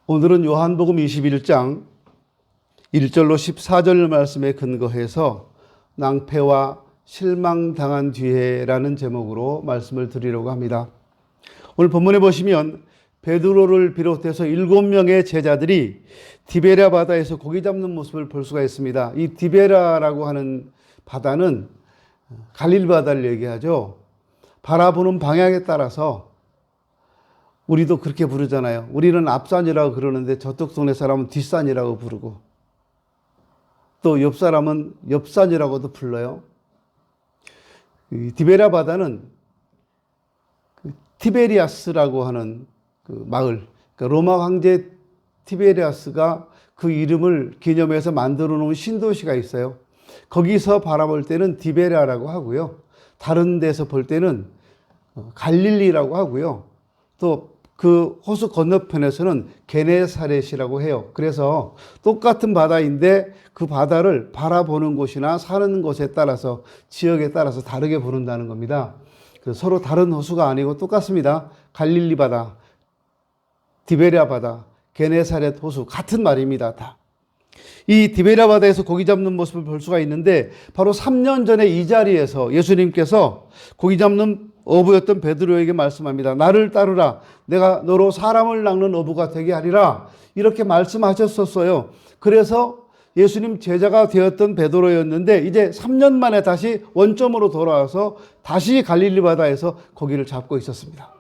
오늘은 요한복음 21장 1절로 14절 말씀에 근거해서 낭패와 실망당한 뒤에라는 제목으로 말씀을 드리려고 합니다. 오늘 본문에 보시면 베드로를 비롯해서 7명의 제자들이 디베랴 바다에서 고기 잡는 모습을 볼 수가 있습니다. 이 디베랴라고 하는 바다는 갈릴리 바다를 얘기하죠. 바라보는 방향에 따라서 우리도 그렇게 부르잖아요. 우리는 앞산이라고 그러는데 저쪽 동네 사람은 뒷산이라고 부르고 또 옆 사람은 옆산이라고도 불러요. 이 디베랴 바다는 티베리아스라고 하는 그 마을, 그러니까 로마 황제 티베리아스가 그 이름을 기념해서 만들어 놓은 신도시가 있어요. 거기서 바라볼 때는 디베랴라고 하고요. 다른 데서 볼 때는 갈릴리라고 하고요. 또 그 호수 건너편에서는 게네사렛이라고 해요. 그래서 똑같은 바다인데 그 바다를 바라보는 곳이나 사는 곳에 따라서 지역에 따라서 다르게 부른다는 겁니다. 서로 다른 호수가 아니고 똑같습니다. 갈릴리 바다, 디베랴 바다, 게네사렛 호수 같은 말입니다. 다. 이 디베랴 바다에서 고기 잡는 모습을 볼 수가 있는데 바로 3년 전에 이 자리에서 예수님께서 고기 잡는 어부였던 베드로에게 말씀합니다. 나를 따르라. 내가 너로 사람을 낚는 어부가 되게 하리라. 이렇게 말씀하셨었어요. 그래서 예수님 제자가 되었던 베드로였는데 이제 3년 만에 다시 원점으로 돌아와서 다시 갈릴리 바다에서 고기를 잡고 있었습니다.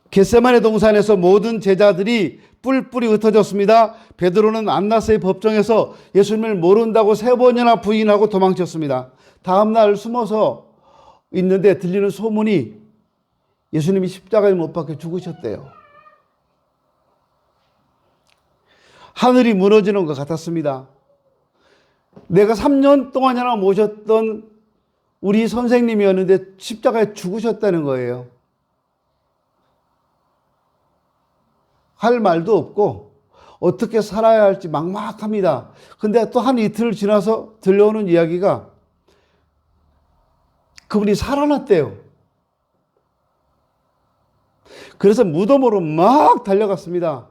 겟세마네 동산에서 모든 제자들이 뿔뿔이 흩어졌습니다. 베드로는 안나스의 법정에서 예수님을 모른다고 3번이나 부인하고 도망쳤습니다. 다음 날 숨어서 있는데 들리는 소문이 예수님이 십자가에 못 박혀 죽으셨대요. 하늘이 무너지는 것 같았습니다. 내가 3년 동안이나 모셨던 우리 선생님이었는데 십자가에 죽으셨다는 거예요. 할 말도 없고 어떻게 살아야 할지 막막합니다. 근데 또 한 이틀 지나서 들려오는 이야기가 그분이 살아났대요. 그래서 무덤으로 막 달려갔습니다.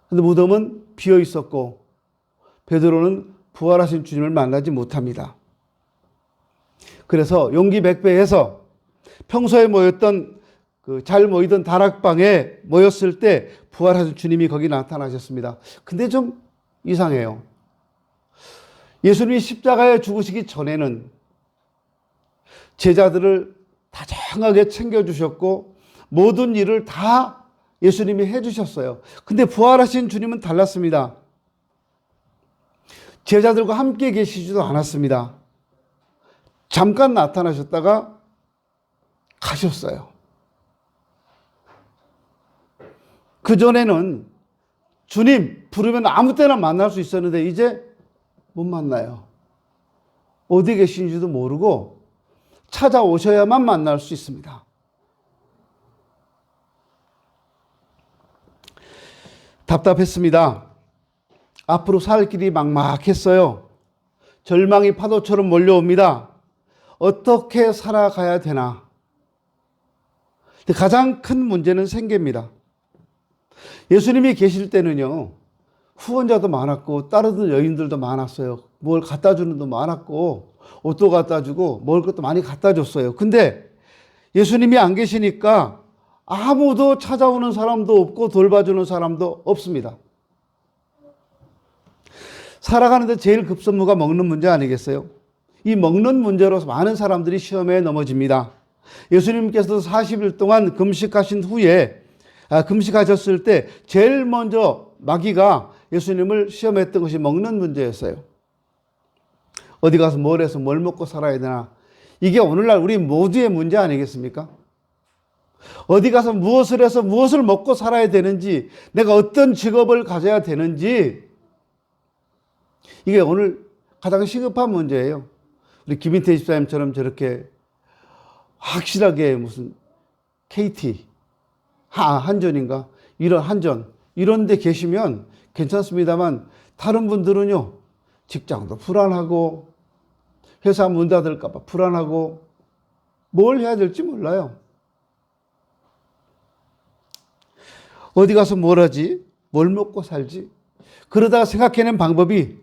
근데 무덤은 비어 있었고 베드로는 부활하신 주님을 만나지 못합니다. 그래서 용기 백배해서 평소에 모였던 잘 모이던 다락방에 모였을 때 부활하신 주님이 거기 나타나셨습니다. 근데 좀 이상해요. 예수님이 십자가에 죽으시기 전에는 제자들을 다정하게 챙겨주셨고 모든 일을 다 예수님이 해주셨어요. 근데 부활하신 주님은 달랐습니다. 제자들과 함께 계시지도 않았습니다. 잠깐 나타나셨다가 가셨어요. 그전에는 주님 부르면 아무 때나 만날 수 있었는데 이제 못 만나요. 어디 계신지도 모르고 찾아오셔야만 만날 수 있습니다. 답답했습니다. 앞으로 살 길이 막막했어요. 절망이 파도처럼 몰려옵니다. 어떻게 살아가야 되나? 가장 큰 문제는 생계입니다. 예수님이 계실 때는요, 후원자도 많았고 따르던 여인들도 많았어요. 뭘 갖다 주는 도 많았고 옷도 갖다 주고 먹을 것도 많이 갖다 줬어요. 근데 예수님이 안 계시니까 아무도 찾아오는 사람도 없고 돌봐주는 사람도 없습니다. 살아가는데 제일 급선무가 먹는 문제 아니겠어요? 이 먹는 문제로 많은 사람들이 시험에 넘어집니다. 예수님께서도 40일 동안 금식하신 후에 금식하셨을 때 제일 먼저 마귀가 예수님을 시험했던 것이 먹는 문제였어요. 어디 가서 뭘 해서 뭘 먹고 살아야 되나? 이게 오늘날 우리 모두의 문제 아니겠습니까? 어디 가서 무엇을 해서 무엇을 먹고 살아야 되는지, 내가 어떤 직업을 가져야 되는지, 이게 오늘 가장 시급한 문제예요. 우리 김인태 집사님처럼 저렇게 확실하게 무슨 KT, 한전인가? 이런 한전, 이런 데 계시면 괜찮습니다만 다른 분들은요, 직장도 불안하고 회사 문 닫을까 봐 불안하고 뭘 해야 될지 몰라요. 어디 가서 뭘 하지? 뭘 먹고 살지? 그러다가 생각해낸 방법이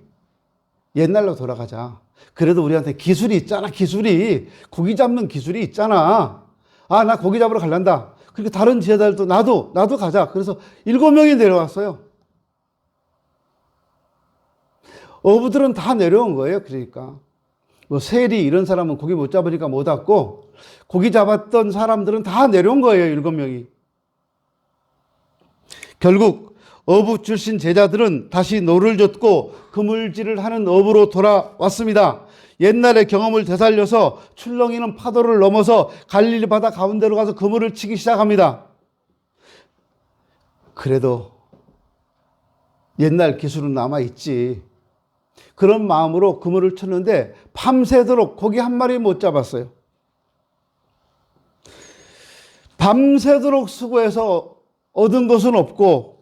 옛날로 돌아가자. 그래도 우리한테 기술이 있잖아. 기술이. 고기 잡는 기술이 있잖아. 아, 나 고기 잡으러 갈란다. 그리고 다른 제자들도 나도 가자. 그래서 7명이 내려왔어요. 어부들은 다 내려온 거예요. 그러니까. 뭐 세리 이런 사람은 고기 못 잡으니까 못 왔고, 고기 잡았던 사람들은 다 내려온 거예요. 7명이. 결국 어부 출신 제자들은 다시 노를 젓고 그물질을 하는 어부로 돌아왔습니다. 옛날의 경험을 되살려서 출렁이는 파도를 넘어서 갈릴리 바다 가운데로 가서 그물을 치기 시작합니다. 그래도 옛날 기술은 남아있지. 그런 마음으로 그물을 쳤는데 밤새도록 고기 한 마리 못 잡았어요. 밤새도록 수고해서 얻은 것은 없고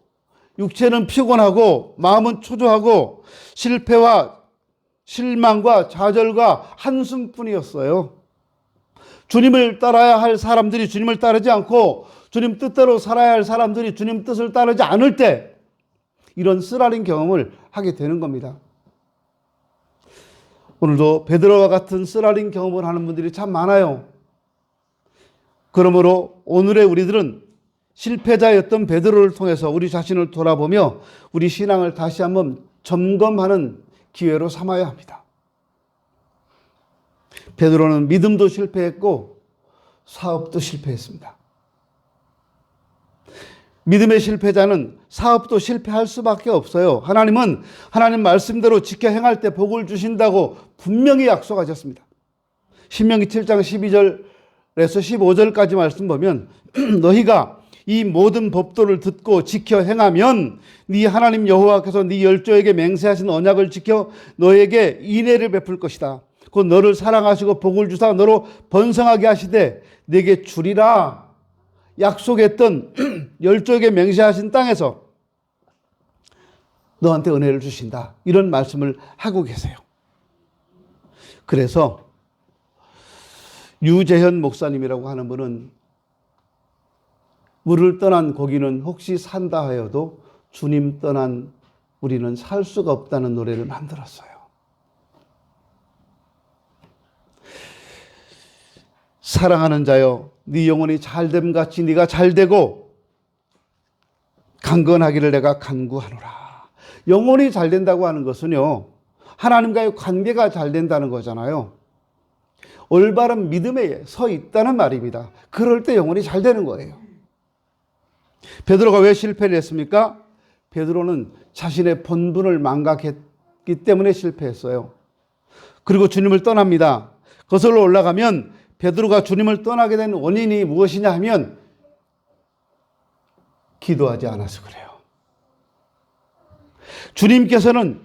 육체는 피곤하고 마음은 초조하고 실패와 실망과 좌절과 한숨뿐이었어요. 주님을 따라야 할 사람들이 주님을 따르지 않고 주님 뜻대로 살아야 할 사람들이 주님 뜻을 따르지 않을 때 이런 쓰라린 경험을 하게 되는 겁니다. 오늘도 베드로와 같은 쓰라린 경험을 하는 분들이 참 많아요. 그러므로 오늘의 우리들은 실패자였던 베드로를 통해서 우리 자신을 돌아보며 우리 신앙을 다시 한번 점검하는 기회로 삼아야 합니다. 베드로는 믿음도 실패했고 사업도 실패했습니다. 믿음의 실패자는 사업도 실패할 수밖에 없어요. 하나님은 하나님 말씀대로 지켜 행할 때 복을 주신다고 분명히 약속하셨습니다. 신명기 7장 12절에서 15절까지 말씀 보면 너희가 이 모든 법도를 듣고 지켜 행하면 네 하나님 여호와께서 네 열조에게 맹세하신 언약을 지켜 너에게 인애를 베풀 것이다. 곧 너를 사랑하시고 복을 주사 너로 번성하게 하시되 네게 주리라 약속했던 열조에게 맹세하신 땅에서 너한테 은혜를 주신다. 이런 말씀을 하고 계세요. 그래서 유재현 목사님이라고 하는 분은 물을 떠난 고기는 혹시 산다 하여도 주님 떠난 우리는 살 수가 없다는 노래를 만들었어요. 사랑하는 자여 네 영혼이 잘됨 같이 네가 잘되고 강건하기를 내가 간구하노라. 영혼이 잘된다고 하는 것은요, 하나님과의 관계가 잘된다는 거잖아요. 올바른 믿음에 서 있다는 말입니다. 그럴 때 영혼이 잘되는 거예요. 베드로가 왜 실패를 했습니까? 베드로는 자신의 본분을 망각했기 때문에 실패했어요. 그리고 주님을 떠납니다. 거슬러 올라가면 베드로가 주님을 떠나게 된 원인이 무엇이냐 하면 기도하지 않아서 그래요. 주님께서는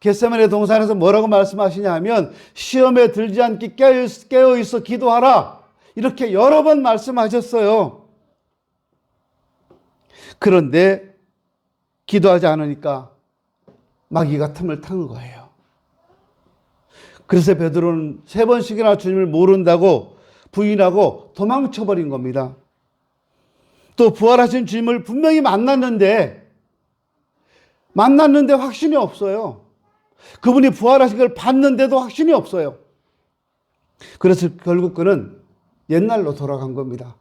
겟세마네 동산에서 뭐라고 말씀하시냐 하면 시험에 들지 않게 깨어있어 기도하라. 이렇게 여러 번 말씀하셨어요. 그런데 기도하지 않으니까 마귀가 틈을 탄 거예요. 그래서 베드로는 3번씩이나 주님을 모른다고 부인하고 도망쳐버린 겁니다. 또 부활하신 주님을 분명히 만났는데 확신이 없어요. 그분이 부활하신 걸 봤는데도 확신이 없어요. 그래서 결국 그는 옛날로 돌아간 겁니다.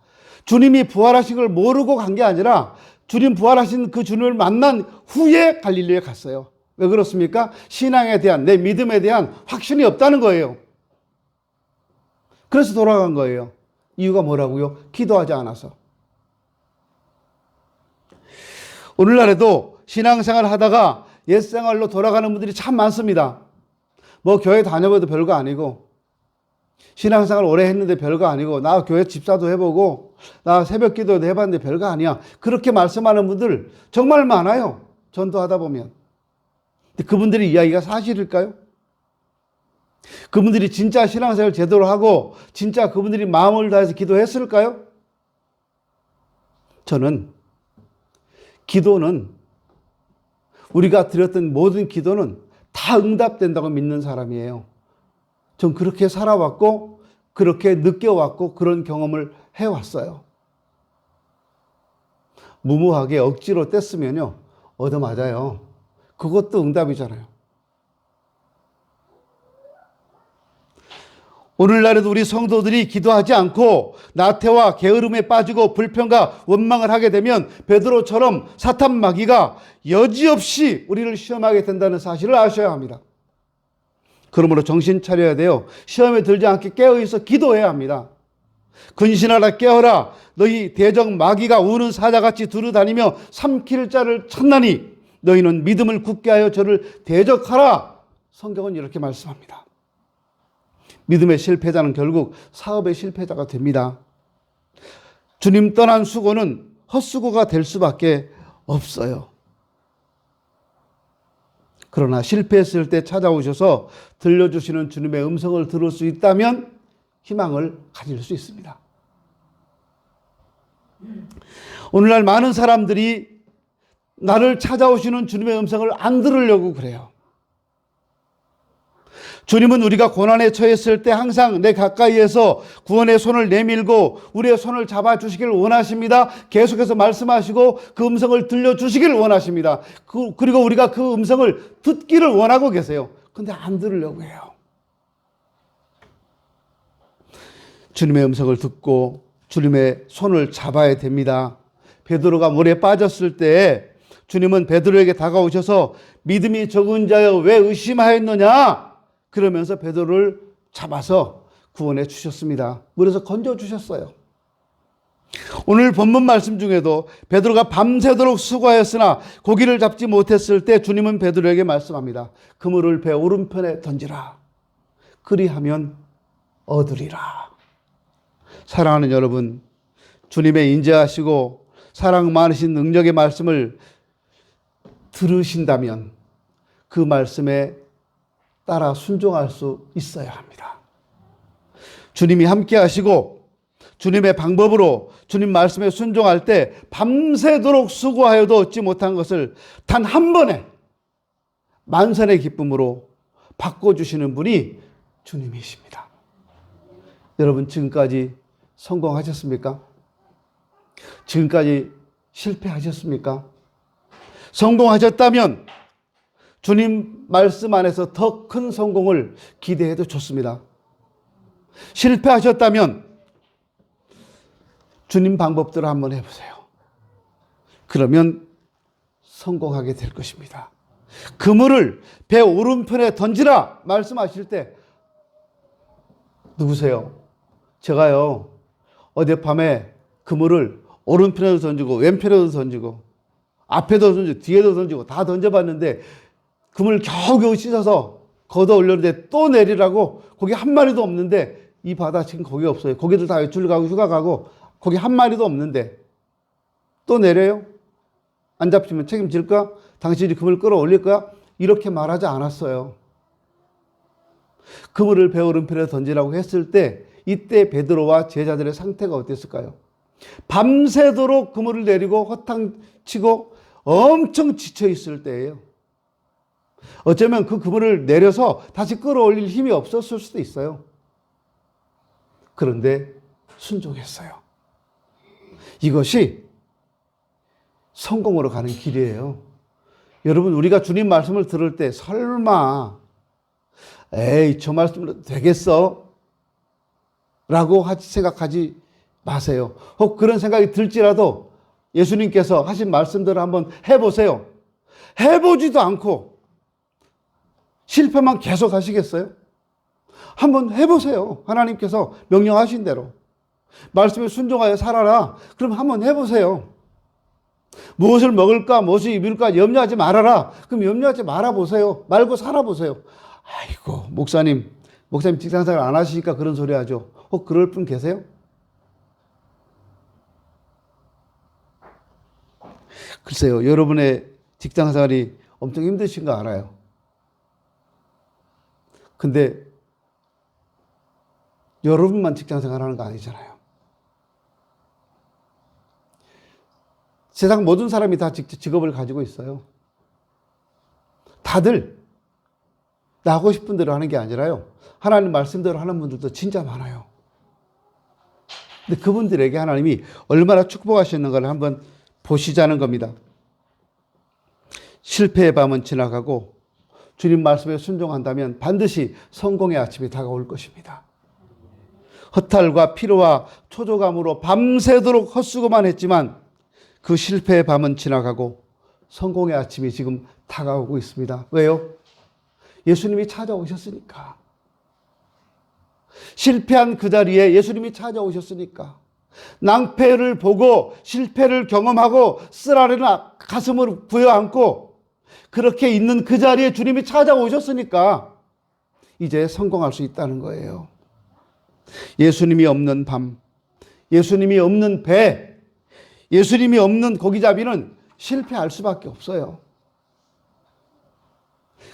주님이 부활하신 걸 모르고 간 게 아니라 주님 부활하신 그 주님을 만난 후에 갈릴리에 갔어요. 왜 그렇습니까? 신앙에 대한, 내 믿음에 대한 확신이 없다는 거예요. 그래서 돌아간 거예요. 이유가 뭐라고요? 기도하지 않아서. 오늘날에도 신앙생활 하다가 옛생활로 돌아가는 분들이 참 많습니다. 뭐 교회 다녀봐도 별거 아니고, 신앙생활 오래 했는데 별거 아니고, 나 교회 집사도 해보고, 나 새벽 기도도 해봤는데 별거 아니야. 그렇게 말씀하는 분들 정말 많아요. 전도하다 보면. 근데 그분들의 이야기가 사실일까요? 그분들이 진짜 신앙생활 제대로 하고 진짜 그분들이 마음을 다해서 기도했을까요? 저는 기도는, 우리가 드렸던 모든 기도는 다 응답된다고 믿는 사람이에요. 전 그렇게 살아왔고 그렇게 느껴왔고 그런 경험을 해왔어요. 무모하게 억지로 뗐으면요, 얻어맞아요. 그것도 응답이잖아요. 오늘날에도 우리 성도들이 기도하지 않고 나태와 게으름에 빠지고 불평과 원망을 하게 되면 베드로처럼 사탄 마귀가 여지없이 우리를 시험하게 된다는 사실을 아셔야 합니다. 그러므로 정신 차려야 돼요. 시험에 들지 않게 깨어있어 기도해야 합니다. 근신하라 깨어라. 너희 대적 마귀가 우는 사자같이 두루다니며 삼킬 자를 찾나니 너희는 믿음을 굳게 하여 저를 대적하라. 성경은 이렇게 말씀합니다. 믿음의 실패자는 결국 사업의 실패자가 됩니다. 주님 떠난 수고는 헛수고가 될 수밖에 없어요. 그러나 실패했을 때 찾아오셔서 들려주시는 주님의 음성을 들을 수 있다면 희망을 가질 수 있습니다. 오늘날 많은 사람들이 나를 찾아오시는 주님의 음성을 안 들으려고 그래요. 주님은 우리가 고난에 처했을 때 항상 내 가까이에서 구원의 손을 내밀고 우리의 손을 잡아주시길 원하십니다. 계속해서 말씀하시고 그 음성을 들려주시길 원하십니다. 그리고 우리가 그 음성을 듣기를 원하고 계세요. 근데 안 들으려고 해요. 주님의 음성을 듣고 주님의 손을 잡아야 됩니다. 베드로가 물에 빠졌을 때 주님은 베드로에게 다가오셔서 믿음이 적은 자여 왜 의심하였느냐? 그러면서 베드로를 잡아서 구원해 주셨습니다. 물에서 건져 주셨어요. 오늘 본문 말씀 중에도 베드로가 밤새도록 수고하였으나 고기를 잡지 못했을 때 주님은 베드로에게 말씀합니다. 그물을 배 오른편에 던지라. 그리하면 얻으리라. 사랑하는 여러분, 주님의 인자하시고 사랑 많으신 능력의 말씀을 들으신다면 그 말씀에 따라 순종할 수 있어야 합니다. 주님이 함께 하시고 주님의 방법으로 주님 말씀에 순종할 때 밤새도록 수고하여도 얻지 못한 것을 단 한 번에 만선의 기쁨으로 바꿔주시는 분이 주님이십니다. 여러분, 지금까지 성공하셨습니까? 지금까지 실패하셨습니까? 성공하셨다면 주님 말씀 안에서 더 큰 성공을 기대해도 좋습니다. 실패하셨다면 주님 방법대로 한번 해보세요. 그러면 성공하게 될 것입니다. 그물을 배 오른편에 던지라 말씀하실 때 누구세요? 제가요, 어젯밤에 그물을 오른편에도 던지고 왼편에도 던지고 앞에도 던지고 뒤에도 던지고 다 던져봤는데 그물 겨우겨우 씻어서 걷어 올렸는데 또 내리라고 거기 한 마리도 없는데 이 바다 지금 거기 없어요. 거기들 다 외출 가고 휴가 가고 거기 한 마리도 없는데 또 내려요? 안 잡히면 책임질까? 당신이 그물 끌어올릴 거야? 이렇게 말하지 않았어요. 그물을 배 오른편에 던지라고 했을 때 이때 베드로와 제자들의 상태가 어땠을까요? 밤새도록 그물을 내리고 허탕치고 엄청 지쳐 있을 때예요. 어쩌면 그 그물을 내려서 다시 끌어올릴 힘이 없었을 수도 있어요. 그런데 순종했어요. 이것이 성공으로 가는 길이에요. 여러분, 우리가 주님 말씀을 들을 때 설마 에이 저 말씀으로 되겠어? 라고 생각하지 마세요. 혹 그런 생각이 들지라도 예수님께서 하신 말씀대로 한번 해보세요. 해보지도 않고 실패만 계속 하시겠어요? 한번 해보세요. 하나님께서 명령하신 대로 말씀에 순종하여 살아라. 그럼 한번 해보세요. 무엇을 먹을까 무엇을 입을까 염려하지 말아라. 그럼 염려하지 말아보세요. 말고 살아보세요. 아이고 목사님 직장생활 안 하시니까 그런 소리 하죠. 혹 그럴 분 계세요? 글쎄요, 여러분의 직장생활이 엄청 힘드신 거 알아요. 근데 여러분만 직장생활 하는 거 아니잖아요. 세상 모든 사람이 다 직업을 가지고 있어요. 다들 나 하고 싶은 대로 하는 게 아니라요. 하나님 말씀대로 하는 분들도 진짜 많아요. 근데 그분들에게 하나님이 얼마나 축복하셨는가를 한번 보시자는 겁니다. 실패의 밤은 지나가고 주님 말씀에 순종한다면 반드시 성공의 아침이 다가올 것입니다. 허탈과 피로와 초조감으로 밤새도록 헛수고만 했지만 그 실패의 밤은 지나가고 성공의 아침이 지금 다가오고 있습니다. 왜요? 예수님이 찾아오셨으니까. 실패한 그 자리에 예수님이 찾아오셨으니까. 낭패를 보고 실패를 경험하고 쓰라리는 가슴을 부여안고 그렇게 있는 그 자리에 주님이 찾아오셨으니까 이제 성공할 수 있다는 거예요. 예수님이 없는 밤, 예수님이 없는 배, 예수님이 없는 고기잡이는 실패할 수밖에 없어요.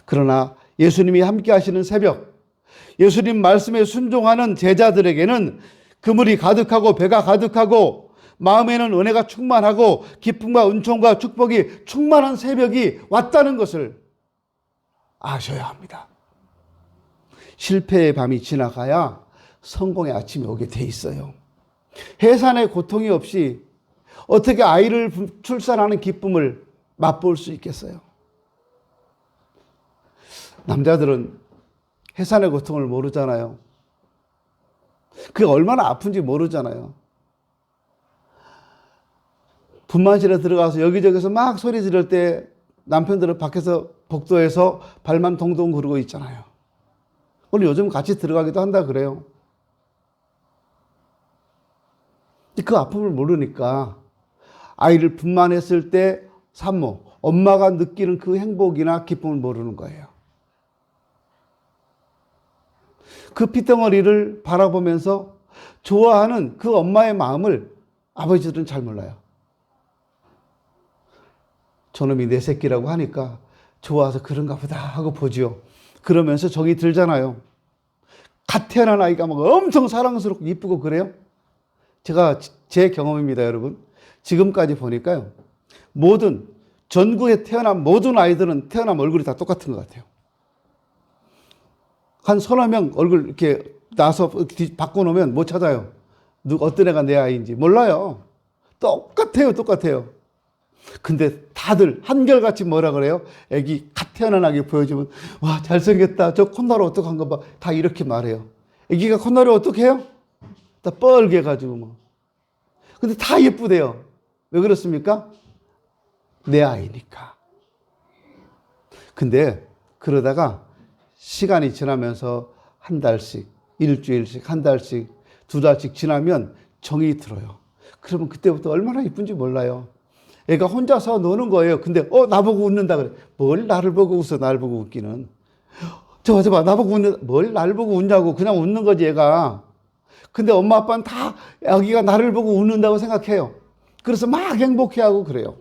그러나 예수님이 함께 하시는 새벽, 예수님 말씀에 순종하는 제자들에게는 그물이 가득하고 배가 가득하고 마음에는 은혜가 충만하고 기쁨과 은총과 축복이 충만한 새벽이 왔다는 것을 아셔야 합니다. 실패의 밤이 지나가야 성공의 아침이 오게 돼 있어요. 해산의 고통이 없이 어떻게 아이를 출산하는 기쁨을 맛볼 수 있겠어요? 남자들은 해산의 고통을 모르잖아요. 그게 얼마나 아픈지 모르잖아요. 분만실에 들어가서 여기저기서 막 소리 지를 때 남편들은 밖에서 복도에서 발만 동동 구르고 있잖아요. 오늘 요즘 같이 들어가기도 한다 그래요. 그 아픔을 모르니까 아이를 분만했을 때 산모, 엄마가 느끼는 그 행복이나 기쁨을 모르는 거예요. 그 피덩어리를 바라보면서 좋아하는 그 엄마의 마음을 아버지들은 잘 몰라요. 저놈이 내 새끼라고 하니까 좋아서 그런가 보다 하고 보지요. 그러면서 정이 들잖아요. 갓 태어난 아이가 막 엄청 사랑스럽고 이쁘고 그래요. 제가 제 경험입니다, 여러분. 지금까지 보니까요. 전국에 태어난 모든 아이들은 태어난 얼굴이 다 똑같은 것 같아요. 한 서너 명 얼굴 이렇게 나서 바꿔놓으면 못 찾아요. 어떤 애가 내 아이인지 몰라요. 똑같아요. 근데 다들 한결같이 뭐라 그래요? 애기 갓 태어난 아기 보여주면 와 잘생겼다. 저 콧노래 어떡한 거 봐. 다 이렇게 말해요. 애기가 콧노래 어떻게 해요? 다 뻘게 가지고 뭐. 근데 다 예쁘대요. 왜 그렇습니까? 내 아이니까. 근데 그러다가 시간이 지나면서 한 달씩, 일주일씩, 한 달씩, 두 달씩 지나면 정이 들어요. 그러면 그때부터 얼마나 예쁜지 몰라요. 애가 혼자서 노는 거예요. 근데 나보고 웃는다 그래. 뭘 나를 보고 웃어, 나를 보고 웃기는. 저봐 나보고 웃는, 뭘 나를 보고 웃냐고. 그냥 웃는 거지 얘가. 근데 엄마 아빠는 다 아기가 나를 보고 웃는다고 생각해요. 그래서 막 행복해하고 그래요.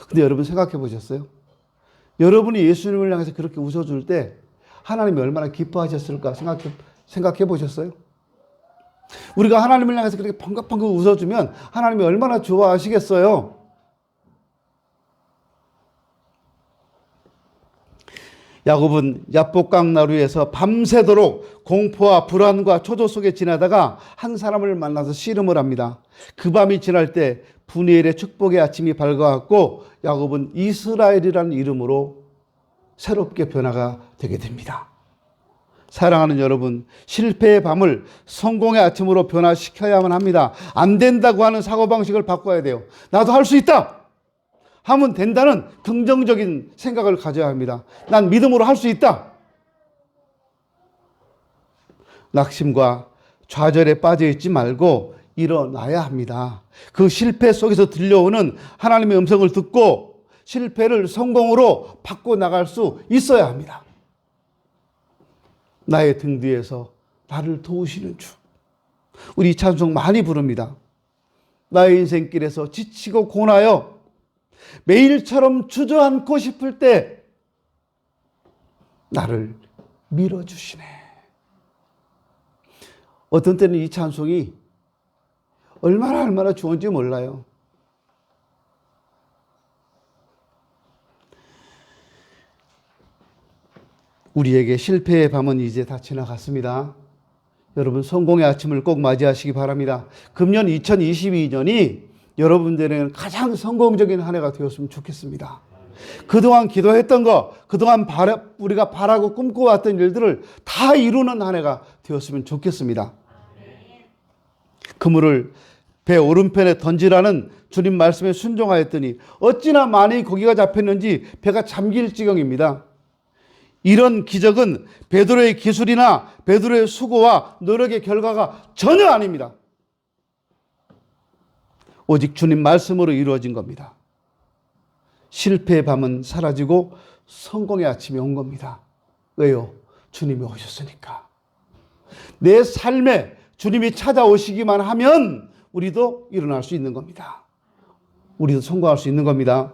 근데 여러분 생각해 보셨어요? 여러분이 예수님을 향해서 그렇게 웃어줄 때 하나님이 얼마나 기뻐하셨을까 생각해 보셨어요? 우리가 하나님을 향해서 그렇게 펑긋펑긋 웃어주면 하나님이 얼마나 좋아하시겠어요? 야곱은 야복강나루에서 밤새도록 공포와 불안과 초조 속에 지나다가 한 사람을 만나서 씨름을 합니다. 그 밤이 지날 때 분이엘의 축복의 아침이 밝아왔고 야곱은 이스라엘이라는 이름으로 새롭게 변화가 되게 됩니다. 사랑하는 여러분, 실패의 밤을 성공의 아침으로 변화시켜야만 합니다. 안 된다고 하는 사고방식을 바꿔야 돼요. 나도 할 수 있다! 하면 된다는 긍정적인 생각을 가져야 합니다. 난 믿음으로 할 수 있다! 낙심과 좌절에 빠져있지 말고 일어나야 합니다. 그 실패 속에서 들려오는 하나님의 음성을 듣고 실패를 성공으로 바꿔나갈 수 있어야 합니다. 나의 등 뒤에서 나를 도우시는 주. 우리 이 찬송 많이 부릅니다. 나의 인생길에서 지치고 고나여 매일처럼 주저앉고 싶을 때 나를 밀어주시네. 어떤 때는 이 찬송이 얼마나 좋은지 몰라요. 우리에게 실패의 밤은 이제 다 지나갔습니다. 여러분 성공의 아침을 꼭 맞이하시기 바랍니다. 금년 2022년이 여러분들에게는 가장 성공적인 한 해가 되었으면 좋겠습니다. 그동안 기도했던 거, 그동안 우리가 바라고 꿈꿔왔던 일들을 다 이루는 한 해가 되었으면 좋겠습니다. 그물을 배 오른편에 던지라는 주님 말씀에 순종하였더니 어찌나 많이 고기가 잡혔는지 배가 잠길 지경입니다. 이런 기적은 베드로의 기술이나 베드로의 수고와 노력의 결과가 전혀 아닙니다. 오직 주님 말씀으로 이루어진 겁니다. 실패의 밤은 사라지고 성공의 아침이 온 겁니다. 왜요? 주님이 오셨으니까. 내 삶에 주님이 찾아오시기만 하면 우리도 일어날 수 있는 겁니다. 우리도 성공할 수 있는 겁니다.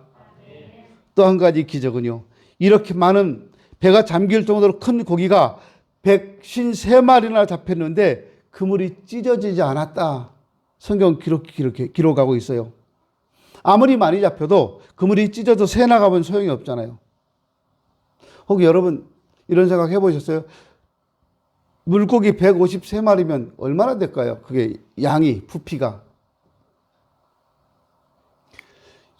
또 한 가지 기적은요. 이렇게 많은 배가 잠길 정도로 큰 고기가 153마리나 잡혔는데 그물이 찢어지지 않았다. 성경 기록하고 있어요. 아무리 많이 잡혀도 그물이 찢어져 새 나가면 소용이 없잖아요. 혹시 여러분 이런 생각 해보셨어요? 물고기 153마리면 얼마나 될까요? 그게 양이, 부피가.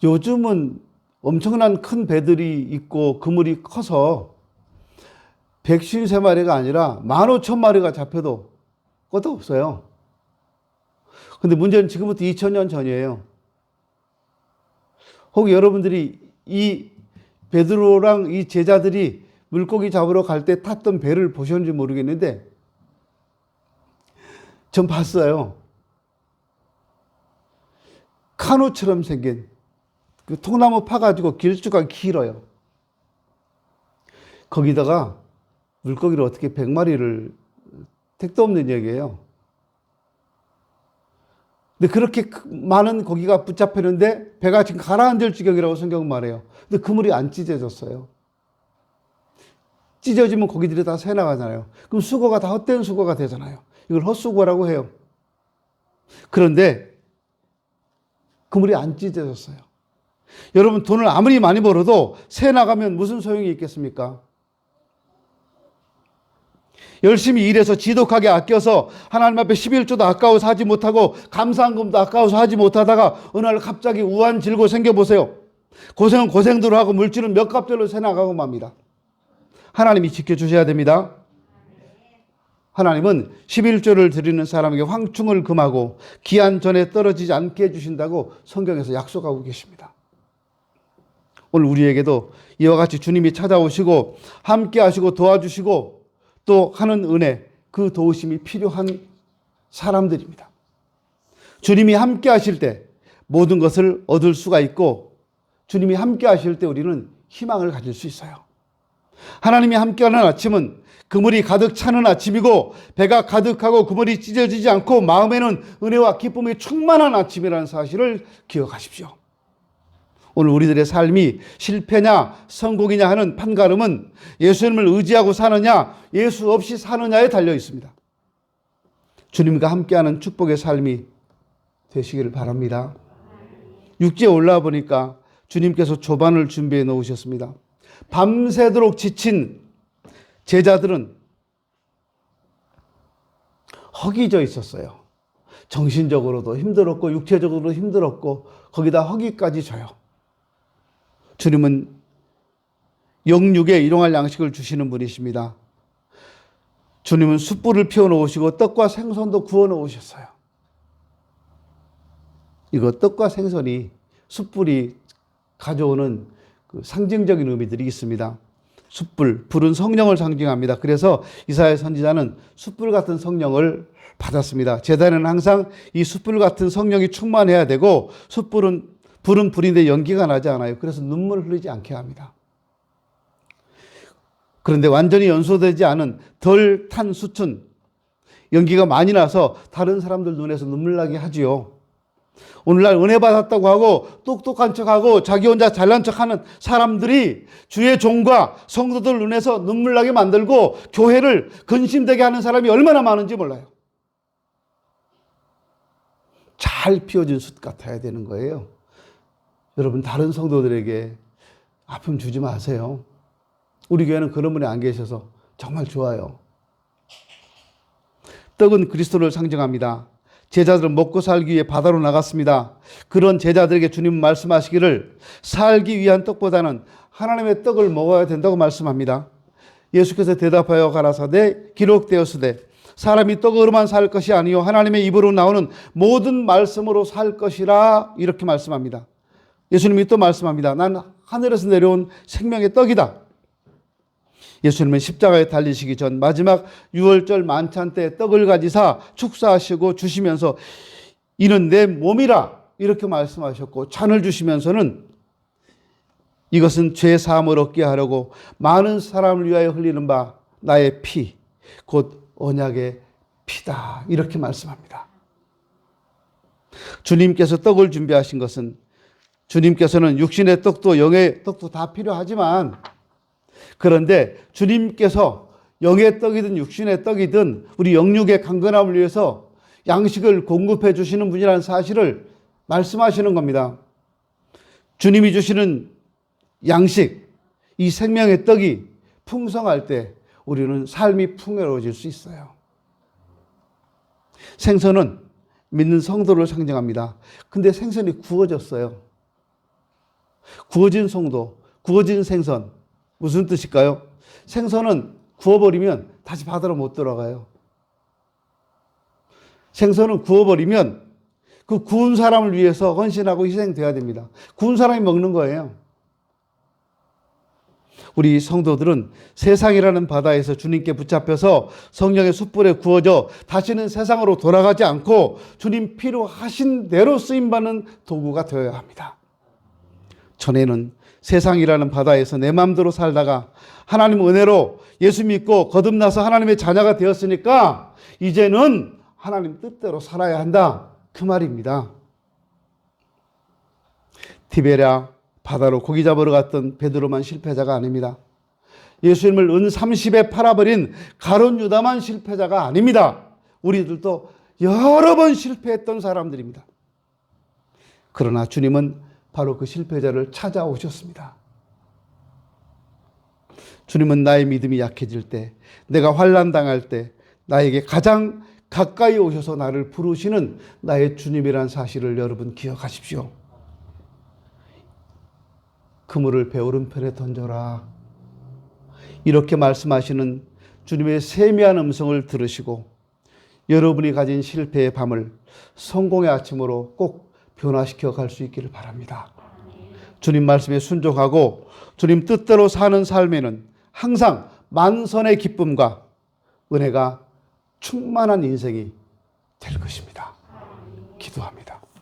요즘은 엄청난 큰 배들이 있고 그물이 커서 153마리가 아니라 15,000마리가 잡혀도 것도 없어요. 근데 문제는 지금부터 2000년 전이에요. 혹 여러분들이 이 베드로랑 이 제자들이 물고기 잡으러 갈 때 탔던 배를 보셨는지 모르겠는데 전 봤어요. 카누처럼 생긴 그 통나무 파가지고 길쭉하게 길어요. 거기다가 물고기를 어떻게 100마리를 택도 없는 얘기예요. 근데 그렇게 많은 고기가 붙잡혔는데 배가 지금 가라앉을 지경이라고 성경은 말해요. 근데 그물이 안 찢어졌어요. 찢어지면 고기들이 다 새 나가잖아요. 그럼 수고가 다 헛된 수고가 되잖아요. 이걸 헛수고라고 해요. 그런데 그물이 안 찢어졌어요. 여러분 돈을 아무리 많이 벌어도 새 나가면 무슨 소용이 있겠습니까? 열심히 일해서 지독하게 아껴서 하나님 앞에 11조도 아까워서 하지 못하고 감사한금도 아까워서 하지 못하다가 어느 날 갑자기 우한 질고 생겨보세요. 고생은 고생대로 하고 물질은 몇 갑절로 새 나가고 맙니다. 하나님이 지켜주셔야 됩니다. 하나님은 11조를 드리는 사람에게 황충을 금하고 기한 전에 떨어지지 않게 해주신다고 성경에서 약속하고 계십니다. 오늘 우리에게도 이와 같이 주님이 찾아오시고 함께 하시고 도와주시고 또 하는 은혜, 그 도우심이 필요한 사람들입니다. 주님이 함께 하실 때 모든 것을 얻을 수가 있고 주님이 함께 하실 때 우리는 희망을 가질 수 있어요. 하나님이 함께하는 아침은 그물이 가득 차는 아침이고 배가 가득하고 그물이 찢어지지 않고 마음에는 은혜와 기쁨이 충만한 아침이라는 사실을 기억하십시오. 오늘 우리들의 삶이 실패냐 성공이냐 하는 판가름은 예수님을 의지하고 사느냐 예수 없이 사느냐에 달려 있습니다. 주님과 함께하는 축복의 삶이 되시기를 바랍니다. 육지에 올라와 보니까 주님께서 조반을 준비해 놓으셨습니다. 밤새도록 지친 제자들은 허기져 있었어요. 정신적으로도 힘들었고 육체적으로도 힘들었고 거기다 허기까지 져요. 주님은 영육에 일용할 양식을 주시는 분이십니다. 주님은 숯불을 피워놓으시고 떡과 생선도 구워놓으셨어요. 이거 떡과 생선이 숯불이 가져오는 그 상징적인 의미들이 있습니다. 숯불, 불은 성령을 상징합니다. 그래서 이사야 선지자는 숯불 같은 성령을 받았습니다. 제단에는 항상 이 숯불 같은 성령이 충만해야 되고 불은 불인데 연기가 나지 않아요. 그래서 눈물을 흘리지 않게 합니다. 그런데 완전히 연소되지 않은 덜 탄 숯은 연기가 많이 나서 다른 사람들 눈에서 눈물 나게 하지요. 오늘날 은혜 받았다고 하고 똑똑한 척하고 자기 혼자 잘난 척하는 사람들이 주의 종과 성도들 눈에서 눈물 나게 만들고 교회를 근심되게 하는 사람이 얼마나 많은지 몰라요. 잘 피워진 숯 같아야 되는 거예요. 여러분 다른 성도들에게 아픔 주지 마세요. 우리 교회는 그런 분이 안 계셔서 정말 좋아요. 떡은 그리스도를 상징합니다. 제자들은 먹고 살기 위해 바다로 나갔습니다. 그런 제자들에게 주님은 말씀하시기를 살기 위한 떡보다는 하나님의 떡을 먹어야 된다고 말씀합니다. 예수께서 대답하여 가라사대 기록되었으되 사람이 떡으로만 살 것이 아니요 하나님의 입으로 나오는 모든 말씀으로 살 것이라 이렇게 말씀합니다. 예수님이 또 말씀합니다. 난 하늘에서 내려온 생명의 떡이다. 예수님은 십자가에 달리시기 전 마지막 유월절 만찬 때 떡을 가지사 축사하시고 주시면서 이는 내 몸이라 이렇게 말씀하셨고 잔을 주시면서는 이것은 죄 사함을 얻게 하려고 많은 사람을 위하여 흘리는 바 나의 피 곧 언약의 피다 이렇게 말씀합니다. 주님께서 떡을 준비하신 것은 주님께서는 육신의 떡도 영의 떡도 다 필요하지만 그런데 주님께서 영의 떡이든 육신의 떡이든 우리 영육의 강건함을 위해서 양식을 공급해 주시는 분이라는 사실을 말씀하시는 겁니다. 주님이 주시는 양식, 이 생명의 떡이 풍성할 때 우리는 삶이 풍요로워질 수 있어요. 생선은 믿는 성도를 상징합니다. 근데 생선이 구워졌어요. 구워진 성도, 구워진 생선. 무슨 뜻일까요? 생선은 구워버리면 다시 바다로 못 들어가요. 생선은 구워버리면 그 구운 사람을 위해서 헌신하고 희생돼야 됩니다. 구운 사람이 먹는 거예요. 우리 성도들은 세상이라는 바다에서 주님께 붙잡혀서 성령의 숯불에 구워져 다시는 세상으로 돌아가지 않고 주님 피로 하신 대로 쓰임받는 도구가 되어야 합니다. 전에는 세상이라는 바다에서 내 마음대로 살다가 하나님 은혜로 예수 믿고 거듭나서 하나님의 자녀가 되었으니까 이제는 하나님 뜻대로 살아야 한다. 그 말입니다. 티베랴 바다로 고기 잡으러 갔던 베드로만 실패자가 아닙니다. 예수님을 은 30에 팔아버린 가룟 유다만 실패자가 아닙니다. 우리들도 여러 번 실패했던 사람들입니다. 그러나 주님은 바로 그 실패자를 찾아오셨습니다. 주님은 나의 믿음이 약해질 때, 내가 환난 당할 때 나에게 가장 가까이 오셔서 나를 부르시는 나의 주님이란 사실을 여러분 기억하십시오. 그물을 배 오른편에 던져라. 이렇게 말씀하시는 주님의 세미한 음성을 들으시고 여러분이 가진 실패의 밤을 성공의 아침으로 꼭 변화시켜 갈 수 있기를 바랍니다. 주님 말씀에 순종하고 주님 뜻대로 사는 삶에는 항상 만선의 기쁨과 은혜가 충만한 인생이 될 것입니다.